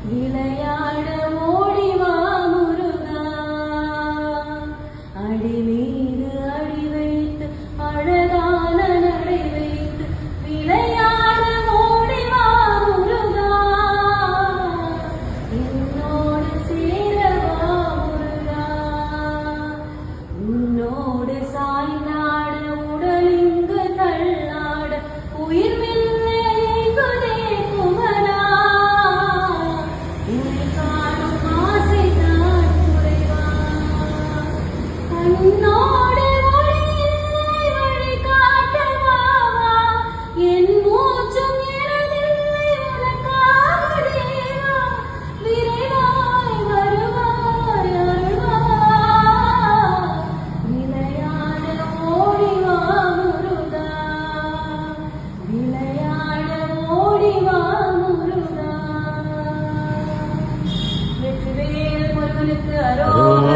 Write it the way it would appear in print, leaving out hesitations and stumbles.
விளையாட ஓடிவா முருகா அடி மீது அடி வைத்து அழகான நடை வைத்து விளையாட ஓடிவா முருகா என்னோடு சேரவா முருகா உன்னோடு சாய்நாட உடலிங்கு தள்ளாட உயிர் உன்னோடு ஒளியில்லை வழி காட்டவாவா என் மூச்சும் எனதில்லை உனக்காக தேவா விரைவாய் வருவாய் அருள்வாய் விளையாட ஓடிவா முருகா விளையாட ஓடிவா முருகா வெற்றிவேல் முருகனுக்கு அரோகரா